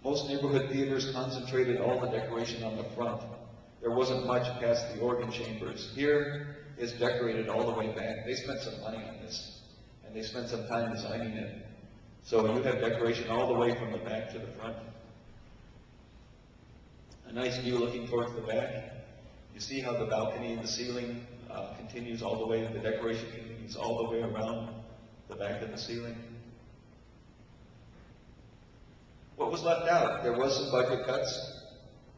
Most neighborhood theaters concentrated all the decoration on the front. There wasn't much past the organ chambers. Here is decorated all the way back. They spent some money on this, and they spent some time designing it. So you have decoration all the way from the back to the front. A nice view looking towards the back. You see how the balcony and the ceiling continues all the way, the decoration continues all the way around the back of the ceiling. What was left out? There was some budget cuts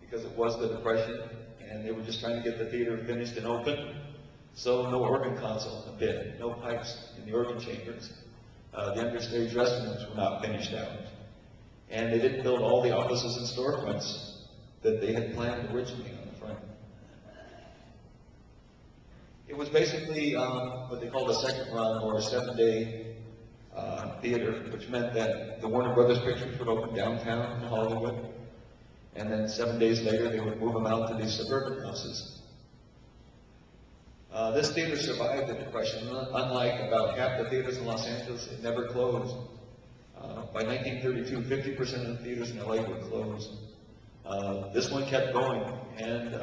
because it was the Depression and they were just trying to get the theater finished and open. So no organ console in the pit, no pipes in the organ chambers. The understage restrooms were not finished out. And they didn't build all the offices and storefronts that they had planned originally on the front. It was basically what they called a second run or a 7-day theater, which meant that the Warner Brothers pictures would open downtown in Hollywood, and then 7 days later they would move them out to these suburban houses. This theater survived the Depression. Unlike about half the theaters in Los Angeles, it never closed. By 1932, 50% of the theaters in LA would close. This one kept going, and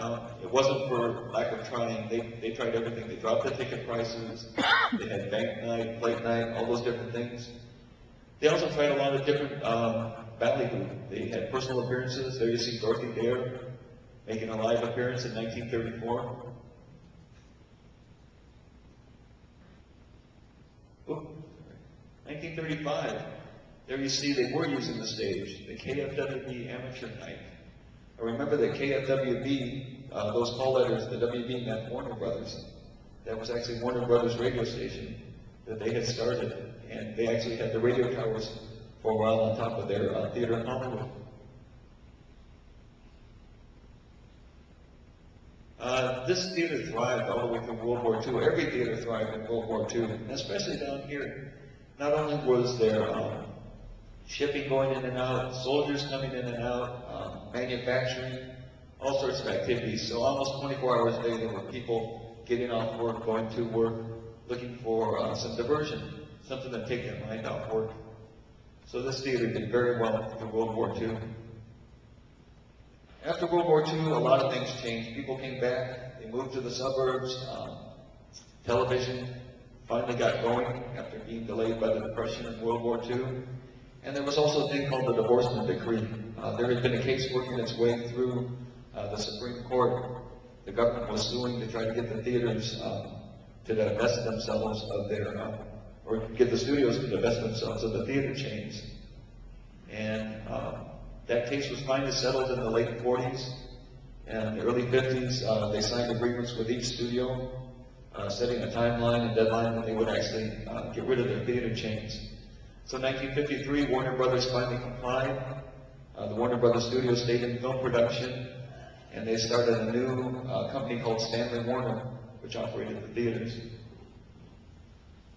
it wasn't for lack of trying. They tried everything. They dropped the ticket prices, they had bank night, plate night, all those different things. They also tried a lot of different ballyhoo. They had personal appearances. There you see Dorothy Dare making a live appearance in 1934. 1935, there you see they were using the stage, the KFWB amateur night. I remember that KFWB, those call letters, the WB meant Warner Brothers. That was actually Warner Brothers radio station that they had started, and they actually had the radio towers for a while on top of their theater in Hollywood. This theater thrived all the way through World War II. Every theater thrived in World War II, and especially down here. Not only was there shipping going in and out, soldiers coming in and out, manufacturing, all sorts of activities. So almost 24 hours a day there were people getting off work, going to work, looking for some diversion, something to take their mind off work. So this theater did very well through World War II. After World War II, a lot of things changed. People came back, they moved to the suburbs, television finally got going after being delayed by the Depression and World War II. And there was also a thing called the divorcement decree. There had been a case working its way through the Supreme Court. The government was suing to try to get the theaters to divest themselves of their, or get the studios to divest themselves of the theater chains. And that case was finally settled in the late 40s. And the early 50s, they signed agreements with each studio, setting a timeline and deadline when they would actually get rid of their theater chains. So in 1953, Warner Brothers finally complied. The Warner Brothers Studios stayed in film production, and they started a new company called Stanley Warner, which operated the theaters.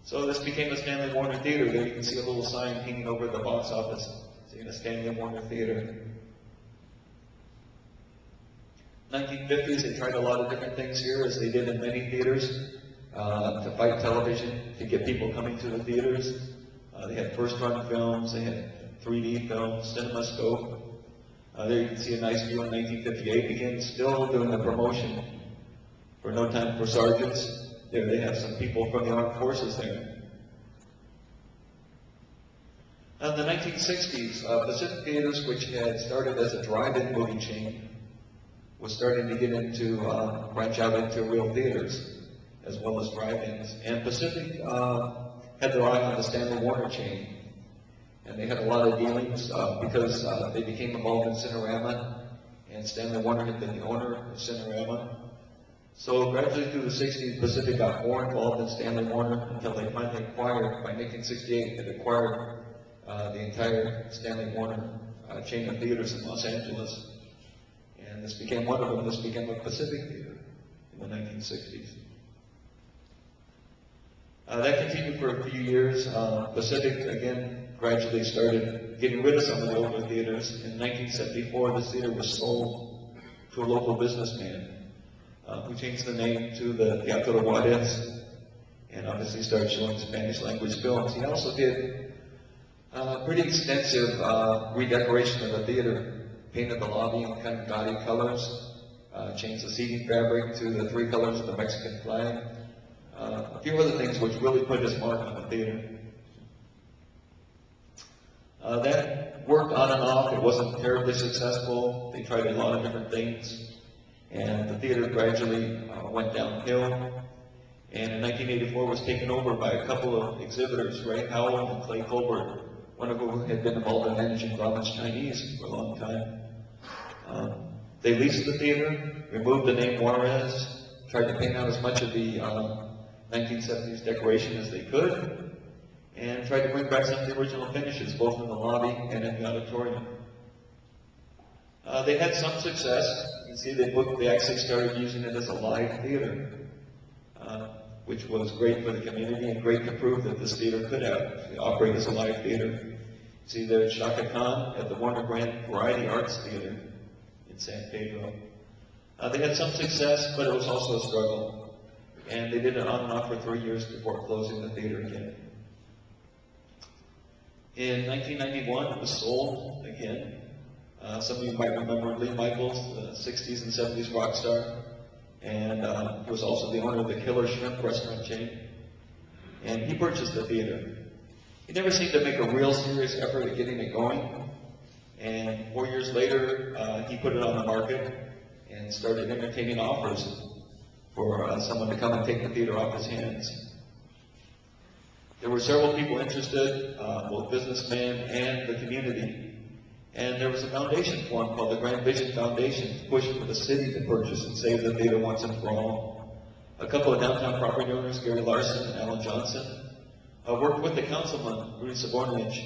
So this became a Stanley Warner Theater. There you can see a little sign hanging over the box office, saying a Stanley Warner Theater. 1950s, they tried a lot of different things here, as they did in many theaters, to fight television, to get people coming to the theaters. They had first-run films, they had 3D films, CinemaScope. There you can see a nice view in 1958, again, still doing the promotion for No Time for Sergeants. There they have some people from the armed forces there. In the 1960s, Pacific Theaters, which had started as a drive-in movie chain, was starting to get into, branch out into real theaters, as well as drive-ins. And Pacific had their eye on the Stanley Warner chain. And they had a lot of dealings because they became involved in Cinerama, and Stanley Warner had been the owner of Cinerama. So gradually through the 60s, Pacific got more involved in Stanley Warner until they finally acquired, by 1968, they acquired the entire Stanley Warner chain of theaters in Los Angeles. And this became one of them. This became a Pacific Theater in the 1960s. That continued for a few years. Pacific, again, gradually started getting rid of some of the older theaters. In 1974, this theater was sold to a local businessman who changed the name to the Teatro Juarez and obviously started showing Spanish language films. He also did Pretty extensive redecoration of the theater. Painted the lobby in kind of gaudy colors, changed the seating fabric to the 3 colors of the Mexican flag. A few other things which really put his mark on the theater. That worked on and off. It wasn't terribly successful. They tried a lot of different things, and the theater gradually went downhill. And in 1984 was taken over by a couple of exhibitors, Ray Howell and Clay Colbert, one of whom had been involved in managing Grauman's Chinese for a long time. They leased the theater, removed the name Juarez, tried to paint out as much of the 1970s decoration as they could, and tried to bring back some of the original finishes, both in the lobby and in the auditorium. They had some success. You can see they actually started using it as a live theater, which was great for the community and great to prove that this theater could operate as a live theater. See there's Shaka Khan at the Warner Grant Variety Arts Theater in San Pedro. They had some success, but it was also a struggle. And they did it on and off for 3 years before closing the theater again. In 1991, it was sold again. Some of you might remember Lee Michaels, the 60s and 70s rock star. And he was also the owner of the Killer Shrimp restaurant chain. And he purchased the theater. He never seemed to make a real serious effort at getting it going. And 4 years later, he put it on the market and started entertaining offers for someone to come and take the theater off his hands. There were several people interested, both businessmen and the community. And there was a foundation formed called the Grand Vision Foundation to push for the city to purchase and save the theater once and for all. A couple of downtown property owners, Gary Larson and Alan Johnson, worked with the councilman, Rudy Sabornich,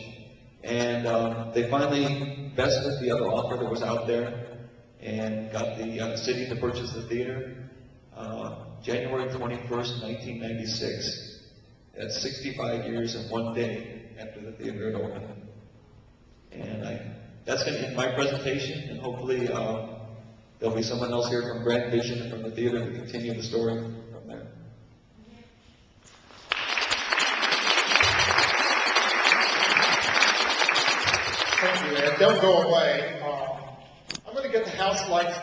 and they finally bested the other offer that was out there and got the city to purchase the theater January 21st, 1996. That's 65 years and 1 day after the theater had opened. And that's going to end my presentation, and hopefully there'll be someone else here from Grand Vision and from the theater to continue the story from there. Thank you, Ed. Don't go away. I'm going to get the house lights.